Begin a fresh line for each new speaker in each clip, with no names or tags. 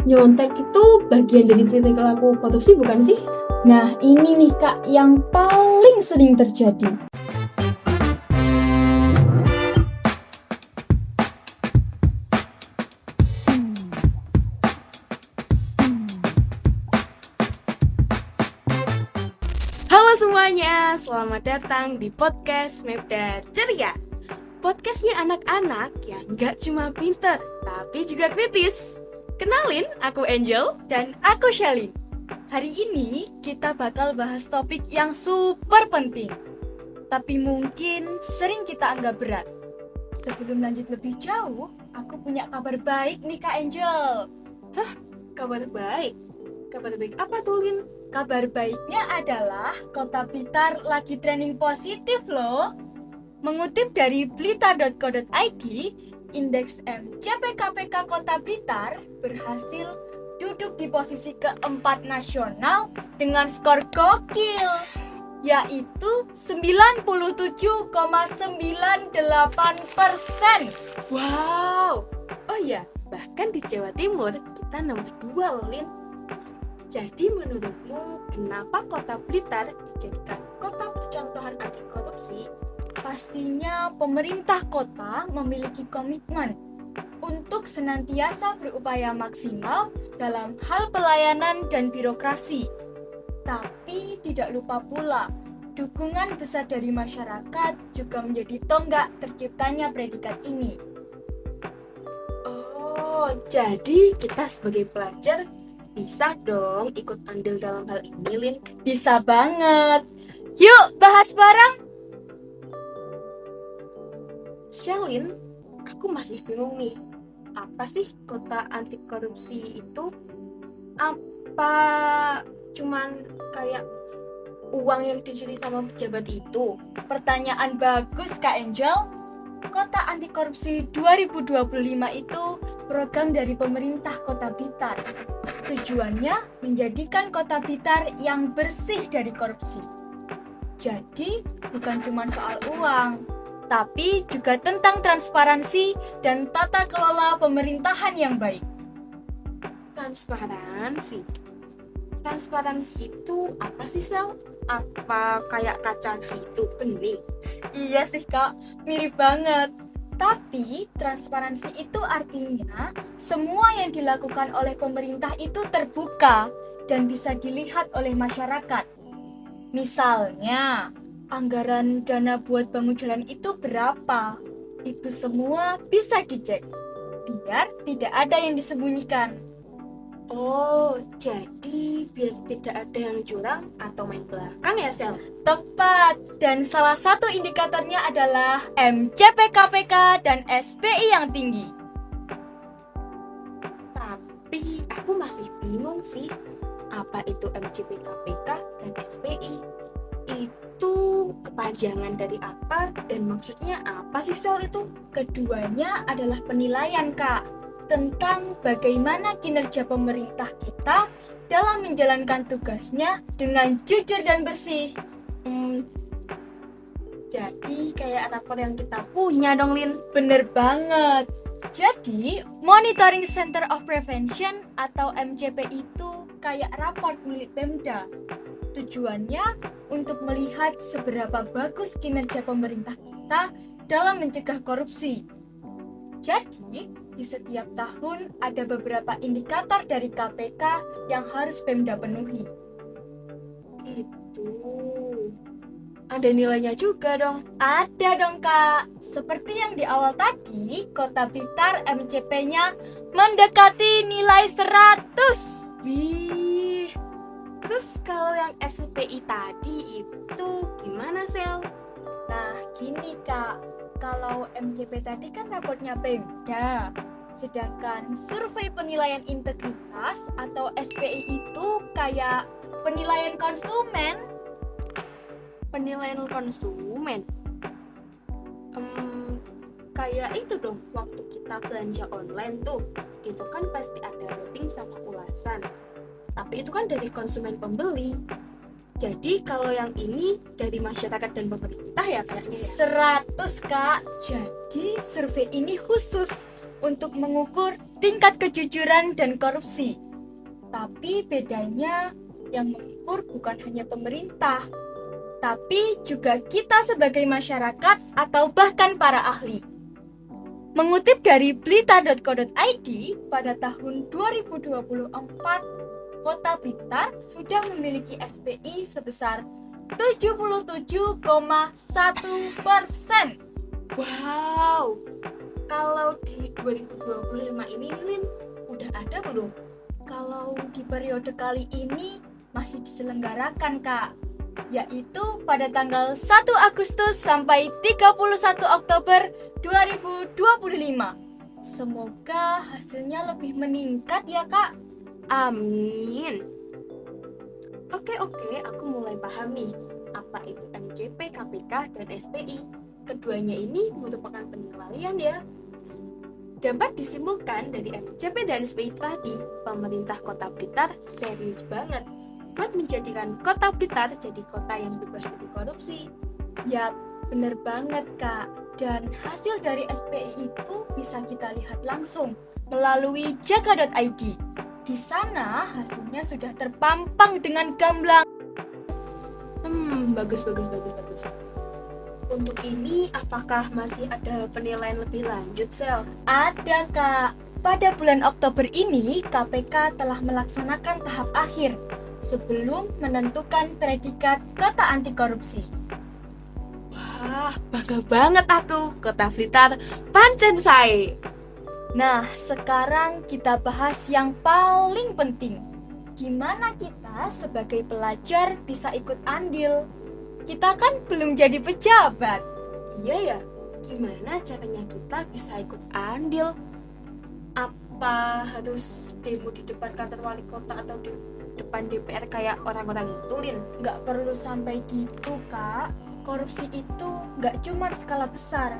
Nyontek itu bagian dari perilaku korupsi bukan sih?
Nah, ini nih Kak yang paling sering terjadi.
Halo semuanya, selamat datang di podcast Mebdar Ceria. Podcastnya anak-anak yang gak cuma pinter, tapi juga kritis. Kenalin, aku Angel.
Dan aku Shalin. Hari ini kita bakal bahas topik yang super penting, tapi mungkin sering kita anggap berat. Sebelum lanjut lebih jauh, aku punya kabar baik nih Kak Angel.
Hah? Kabar baik? Kabar baik apa tuh, Lin?
Kabar baiknya adalah Kota Blitar lagi trending positif loh. Mengutip dari blitar.co.id, indeks MCP/KPK Kota Blitar berhasil duduk di posisi keempat nasional dengan skor gokil, yaitu 97,98%.
Wow! Oh iya, bahkan di Jawa Timur kita nomor 2 loh, Lin. Jadi menurutmu kenapa Kota Blitar dijadikan kota percontohan anti korupsi?
Pastinya pemerintah kota memiliki komitmen untuk senantiasa berupaya maksimal dalam hal pelayanan dan birokrasi. Tapi tidak lupa pula, dukungan besar dari masyarakat juga menjadi tonggak terciptanya predikat ini.
Oh, jadi kita sebagai pelajar bisa dong ikut andil dalam hal ini, Lin?
Bisa banget. Yuk bahas bareng.
Shalin, aku masih bingung nih. Apa sih kota anti korupsi itu? Apa cuman kayak uang yang dicuri sama pejabat itu?
Pertanyaan bagus Kak Angel. Kota Anti Korupsi 2025 itu program dari pemerintah Kota Blitar. Tujuannya menjadikan Kota Blitar yang bersih dari korupsi. Jadi bukan cuma soal uang, tapi juga tentang transparansi dan tata kelola pemerintahan yang baik.
Transparansi. Transparansi itu apa sih, Sel? Apa kayak kaca gitu, bening?
Iya sih Kak, mirip banget. Tapi transparansi itu artinya semua yang dilakukan oleh pemerintah itu terbuka dan bisa dilihat oleh masyarakat. Misalnya, anggaran dana buat bangun jalan itu berapa? Itu semua bisa dicek, biar tidak ada yang disembunyikan.
Oh, jadi biar tidak ada yang curang atau main belakang ya, Sel?
Tepat, dan salah satu indikatornya adalah MCP/KPK dan SPI yang tinggi.
Tapi aku masih bingung sih, apa itu MCP/KPK dan SPI? Itu kepanjangan dari apa dan maksudnya apa sih, Sel, itu?
Keduanya adalah penilaian, Kak, tentang bagaimana kinerja pemerintah kita dalam menjalankan tugasnya dengan jujur dan bersih.
Jadi kayak rapor yang kita punya dong, Lin.
Bener banget. Jadi, Monitoring Center of Prevention atau MCP itu kayak raport milik Pemda. Tujuannya untuk melihat seberapa bagus kinerja pemerintah kita dalam mencegah korupsi. Jadi, di setiap tahun ada beberapa indikator dari KPK yang harus Pemda penuhi.
Itu ada nilainya juga dong.
Ada dong Kak. Seperti yang di awal tadi, Kota Blitar MCP-nya mendekati nilai 100.
Wih. Terus kalau yang SPI tadi itu gimana, Sel?
Nah, gini Kak. Kalau MCP tadi kan raportnya Pemda, sedangkan survei penilaian integritas atau SPI itu kayak penilaian konsumen.
Penilaian konsumen? Kayak itu dong, waktu kita belanja online tuh, itu kan pasti ada rating sama ulasan. Tapi itu kan dari konsumen pembeli. Jadi kalau yang ini dari masyarakat dan pemerintah ya kayaknya ya.
100 Kak. Jadi survei ini khusus untuk mengukur tingkat kejujuran dan korupsi. Tapi bedanya yang mengukur bukan hanya pemerintah, tapi juga kita sebagai masyarakat atau bahkan para ahli. Mengutip dari blita.co.id, pada tahun 2024, Kota Blitar sudah memiliki SPI sebesar 77,1%.
Wow, kalau di 2025 ini Lin, udah ada belum?
Kalau di periode kali ini masih diselenggarakan, Kak, yaitu pada tanggal 1 Agustus sampai 31 Oktober 2025. Semoga hasilnya lebih meningkat ya, Kak.
Amin. Oke, aku mulai paham nih apa itu MCP, KPK, dan SPI. Keduanya ini merupakan penilaian ya. Dapat disimpulkan dari MCP dan SPI tadi, pemerintah Kota Blitar serius banget buat menjadikan Kota Blitar jadi kota yang bebas dari korupsi.
Yap, bener banget, Kak. Dan hasil dari SPI itu bisa kita lihat langsung melalui jaga.id. Di sana hasilnya sudah terpampang dengan gamblang.
Bagus. Untuk ini, apakah masih ada penilaian lebih lanjut, Sel?
Ada, Kak. Pada bulan Oktober ini, KPK telah melaksanakan tahap akhir sebelum menentukan predikat kota anti korupsi.
Wah, bangga banget aku. Kota Blitar pancen sae.
Nah, sekarang kita bahas yang paling penting. Gimana kita sebagai pelajar bisa ikut andil? Kita kan belum jadi pejabat.
Iya ya, gimana caranya kita bisa ikut andil? Apa harus demo di depan kantor wali kota atau di depan DPR kayak orang-orang itu, Lin?
Nggak perlu sampai gitu, Kak. Korupsi itu nggak cuma skala besar.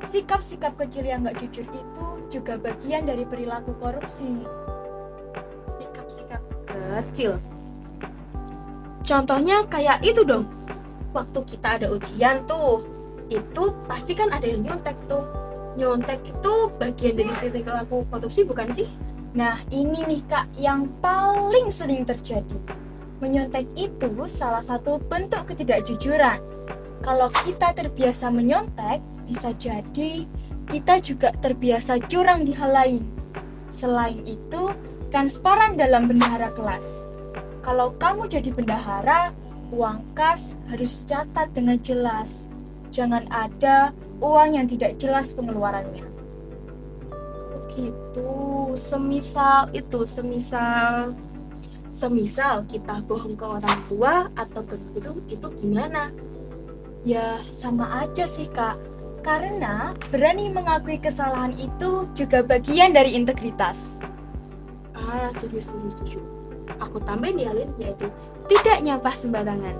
Sikap-sikap kecil yang nggak jujur itu juga bagian dari perilaku korupsi.
Sikap-sikap kecil. Contohnya kayak itu dong. Waktu kita ada ujian tuh, itu pasti kan ada yang nyontek tuh. Nyontek itu bagian dari perilaku korupsi bukan sih?
Nah, ini nih, Kak, yang paling sering terjadi. Menyontek itu salah satu bentuk ketidakjujuran. Kalau kita terbiasa menyontek, bisa jadi kita juga terbiasa curang di hal lain. Selain itu, transparan dalam bendahara kelas. Kalau kamu jadi bendahara, uang kas harus catat dengan jelas. Jangan ada uang yang tidak jelas pengeluarannya.
Gitu, semisal kita bohong ke orang tua atau ke guru, itu gimana?
Ya, sama aja sih, Kak. Karena berani mengakui kesalahan itu juga bagian dari integritas.
Setuju. Aku tambahin ya, Lin, yaitu tidak nyampah sembarangan.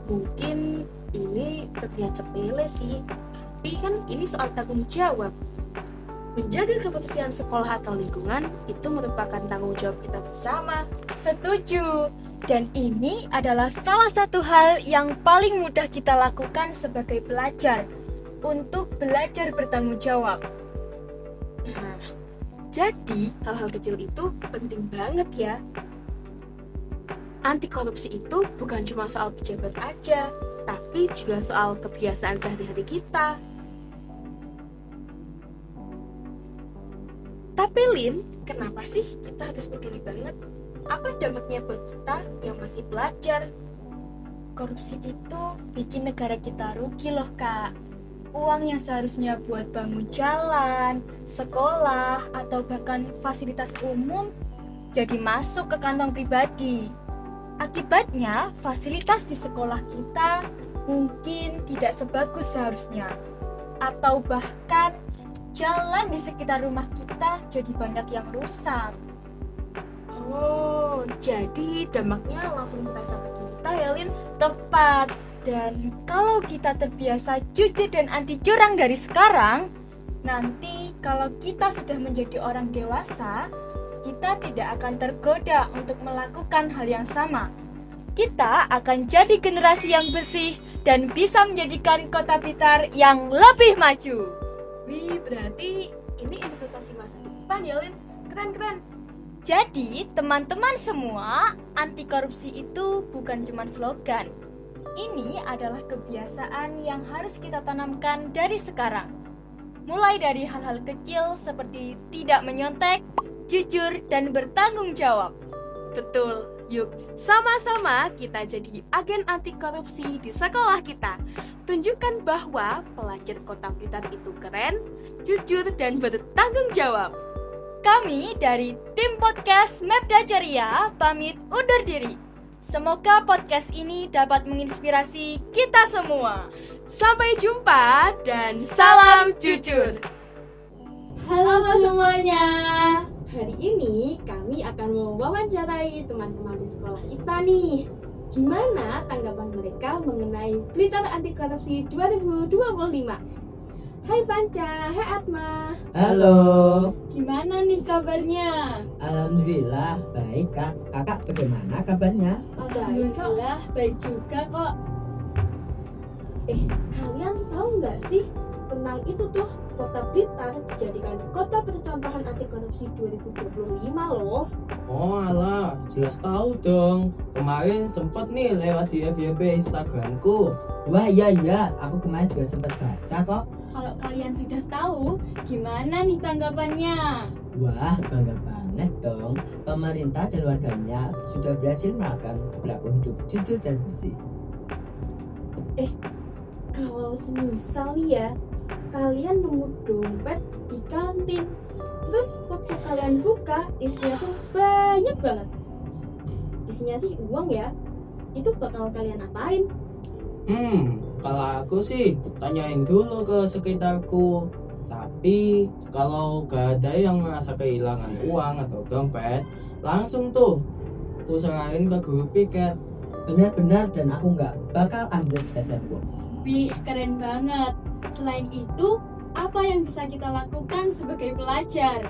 Mungkin ini terlihat sepele sih, tapi kan ini soal tanggung jawab. Menjaga kebersihan sekolah atau lingkungan itu merupakan tanggung jawab kita bersama.
Setuju. Dan ini adalah salah satu hal yang paling mudah kita lakukan sebagai pelajar untuk belajar bertanggung jawab.
Nah, jadi hal-hal kecil itu penting banget ya. Anti korupsi itu bukan cuma soal pejabat aja, tapi juga soal kebiasaan sehari-hari kita. Tapi Lin, kenapa sih kita harus peduli banget? Apa dampaknya buat kita yang masih belajar?
Korupsi itu bikin negara kita rugi loh, Kak. Uang yang seharusnya buat bangun jalan, sekolah, atau bahkan fasilitas umum jadi masuk ke kantong pribadi. Akibatnya, fasilitas di sekolah kita mungkin tidak sebagus seharusnya. Atau bahkan jalan di sekitar rumah kita jadi banyak yang rusak.
Oh, jadi dampaknya langsung terasa ke kita ya, Lin?
Tepat. Dan kalau kita terbiasa jujur dan anti curang dari sekarang, nanti kalau kita sudah menjadi orang dewasa, kita tidak akan tergoda untuk melakukan hal yang sama. Kita akan jadi generasi yang bersih dan bisa menjadikan Kota Blitar yang lebih maju.
Wih, berarti ini investasi masa depan ya, Lin? Keren.
Jadi, teman-teman semua, anti korupsi itu bukan cuma slogan. Ini adalah kebiasaan yang harus kita tanamkan dari sekarang. Mulai dari hal-hal kecil seperti tidak menyontek, jujur, dan bertanggung jawab.
Betul, yuk sama-sama kita jadi agen anti korupsi di sekolah kita. Tunjukkan bahwa pelajar Kota Blitar itu keren, jujur, dan bertanggung jawab.
Kami dari tim podcast Mapda Ceria pamit undur diri. Semoga podcast ini dapat menginspirasi kita semua.
Sampai jumpa dan salam jujur.
Halo semuanya. Hari ini kami akan mewawancarai teman-teman di sekolah kita nih. Gimana tanggapan mereka mengenai Blitar Anti Korupsi 2025? Hai Panca, hai Atma.
Halo.
Gimana nih kabarnya?
Alhamdulillah baik kak. Kakak bagaimana kabarnya?
Alhamdulillah baik juga kok. Kalian tahu nggak sih tentang itu tuh, Kota Blitar dijadikan kota percontohan anti korupsi 2025 loh.
Oh alah, jelas tahu dong. Kemarin sempet nih lewat di FYP Instagramku. Wah iya, aku kemarin juga sempat baca kok.
Kalau kalian sudah tahu, gimana nih tanggapannya?
Wah bangga banget dong. Pemerintah dan warganya sudah berhasil melakukan perilaku hidup jujur dan bersih.
Kalau semisal nih ya, kalian nemu dompet di kantin, terus waktu kalian buka isinya tuh banyak banget. Isinya sih uang ya. Itu bakal kalian apain?
Kalau aku sih tanyain dulu ke sekitarku. Tapi kalau gak ada yang merasa kehilangan uang atau dompet, langsung tuh aku serahin ke guru piket. Benar-benar, dan aku nggak bakal ambil sepeser pun.
Wih, keren banget. Selain itu, apa yang bisa kita lakukan sebagai pelajar?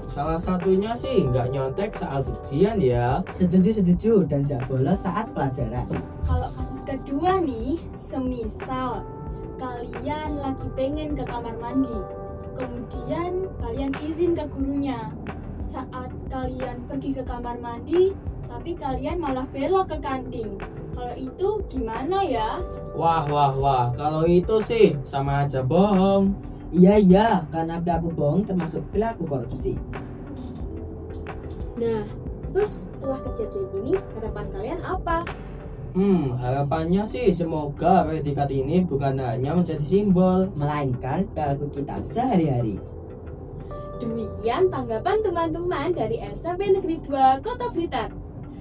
Salah satunya sih nggak nyontek saat ujian ya. Setuju, dan nggak bolos saat pelajaran.
Kalau kasus kedua nih, semisal kalian lagi pengen ke kamar mandi, kemudian kalian izin ke gurunya. Saat kalian pergi ke kamar mandi, tapi kalian malah belok ke kantin. Kalau itu gimana ya?
Wah, kalau itu sih sama aja bohong. Iya, karena perilaku bohong termasuk perilaku korupsi.
Nah, terus setelah kejadian ini, harapan kalian apa?
Harapannya sih semoga predikat ini bukan hanya menjadi simbol, melainkan perilaku kita sehari-hari.
Demikian tanggapan teman-teman dari SMP Negeri 2 Kota Blitar.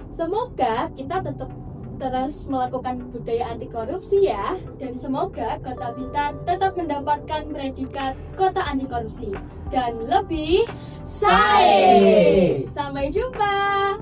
Semoga kita tetap terus melakukan budaya anti korupsi ya, dan semoga Kota Blitar tetap mendapatkan predikat kota anti korupsi dan lebih
Sae.
Sampai jumpa.